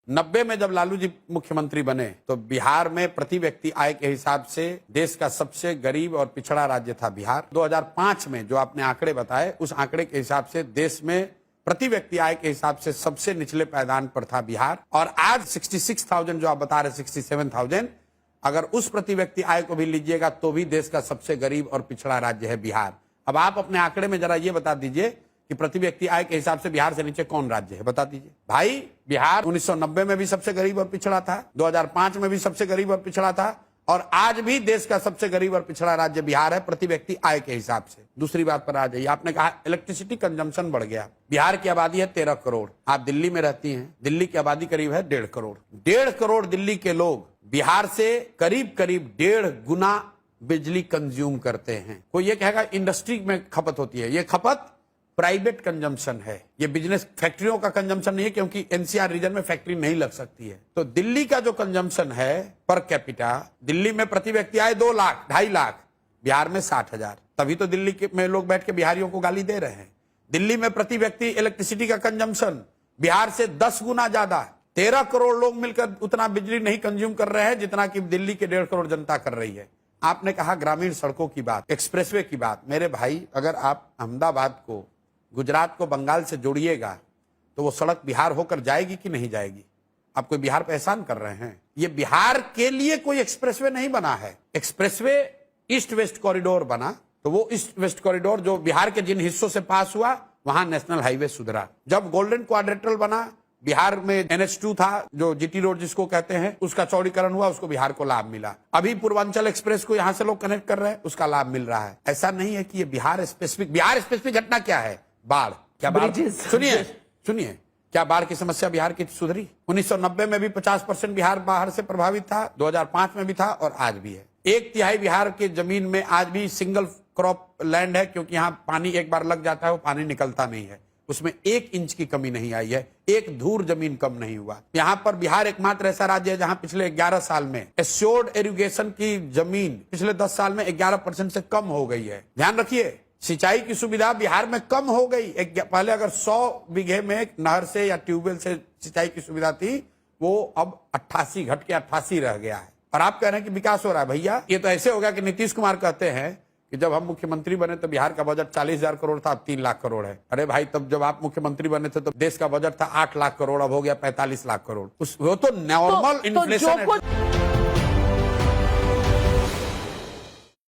90 में जब लालू जी मुख्यमंत्री बने तो बिहार में प्रति व्यक्ति आय के हिसाब से देश का सबसे गरीब और पिछड़ा राज्य था बिहार। 2005 में जो आपने आंकड़े बताए उस आंकड़े के हिसाब से देश में प्रति व्यक्ति आय के हिसाब से सबसे निचले पायदान पर था बिहार। और आज 66,000 जो आप बता रहे 67,000, अगर उस प्रति व्यक्ति आय को भी लीजिएगा तो भी देश का सबसे गरीब और पिछड़ा राज्य है बिहार। अब आप अपने आंकड़े में जरा ये बता दीजिए कि प्रति व्यक्ति आय के हिसाब से बिहार से नीचे कौन राज्य है, बता दीजिए भाई। बिहार 1990 में भी सबसे गरीब और पिछड़ा था, 2005 में भी सबसे गरीब और पिछड़ा था, और आज भी देश का सबसे गरीब और पिछड़ा राज्य बिहार है प्रति व्यक्ति आय के हिसाब से। दूसरी बात पर आ जाइए, आपने कहा इलेक्ट्रिसिटी कंजम्पशन बढ़ गया। बिहार की आबादी है 13 करोड़, आप दिल्ली में रहती हैं, दिल्ली की आबादी करीब है 1.5 करोड़। 1.5 करोड़ दिल्ली के लोग बिहार से करीब करीब 1.5 गुना बिजली कंज्यूम करते हैं। कोई ये कहेगा इंडस्ट्री में खपत होती है, ये खपत प्राइवेट कंजम्पशन है, ये बिजनेस फैक्ट्रियों का कंजम्पशन नहीं है, क्योंकि एनसीआर रीजन में फैक्ट्री नहीं लग सकती है। तो दिल्ली का जो कंजम्पशन है पर कैपिटा, दिल्ली में प्रति व्यक्ति आए 2 लाख 2.5 लाख, बिहार में 60,000। तभी तो दिल्ली में लोग बैठ के बिहारियों को गाली दे रहे हैं। दिल्ली में प्रति व्यक्ति इलेक्ट्रिसिटी का कंजम्पशन बिहार से 10 गुना ज्यादा है। 13 करोड़ लोग मिलकर उतना बिजली नहीं कंज्यूम कर रहे हैं जितना कि दिल्ली के 1.5 करोड़ जनता कर रही है। आपने कहा ग्रामीण सड़कों की बात, एक्सप्रेसवे की बात। मेरे भाई, अगर आप अहमदाबाद को, गुजरात को बंगाल से जोड़िएगा तो वो सड़क बिहार होकर जाएगी कि नहीं जाएगी? आप कोई बिहार पे एहसान कर रहे हैं? ये बिहार के लिए कोई एक्सप्रेसवे नहीं बना है। एक्सप्रेसवे ईस्ट वेस्ट कॉरिडोर बना, तो वो ईस्ट वेस्ट कॉरिडोर जो बिहार के जिन हिस्सों से पास हुआ वहां नेशनल हाईवे सुधरा। जब गोल्डन क्वाड्रेंटल बना, बिहार में NH2 था जो जीटी रोड जिसको कहते हैं, उसका चौड़ीकरण हुआ, उसको बिहार को लाभ मिला। अभी पूर्वांचल एक्सप्रेस को यहां से लोग कनेक्ट कर रहे हैं, उसका लाभ मिल रहा है। ऐसा नहीं है कि ये बिहार स्पेसिफिक घटना क्या है? बाढ़। क्या बाढ़? सुनिए, क्या बाढ़ की समस्या बिहार की सुधरी? 1990 में भी 50% बिहार बाढ़ से प्रभावित था, 2005 में भी था और आज भी है। 1/3 बिहार की जमीन में आज भी सिंगल क्रॉप लैंड है, क्योंकि यहाँ पानी एक बार लग जाता है वो पानी निकलता नहीं है। उसमें 1 इंच की कमी नहीं आई है, 1 धूर जमीन कम नहीं हुआ। यहाँ पर बिहार एकमात्र ऐसा राज्य है जहाँ पिछले 11 साल में एश्योर्ड इरिगेशन की जमीन पिछले 10 साल में 11% से कम हो गई है। ध्यान रखिए, सिंचाई की सुविधा बिहार में कम हो गई। पहले अगर 100 बीघे में नहर से या ट्यूबवेल से सिंचाई की सुविधा थी, वो अब 88 घट के 88 रह गया है। और आप कह रहे हैं कि विकास हो रहा है। भैया, ये तो ऐसे हो गया कि नीतीश कुमार कहते हैं कि जब हम मुख्यमंत्री बने तो बिहार का बजट 40,000 करोड़ था, अब 3 लाख करोड़ है। अरे भाई, तब जब आप मुख्यमंत्री बने थे तो देश का बजट था 8 लाख करोड़, अब हो गया 45 लाख करोड़। वो तो नॉर्मल इन्फ्लेशन है।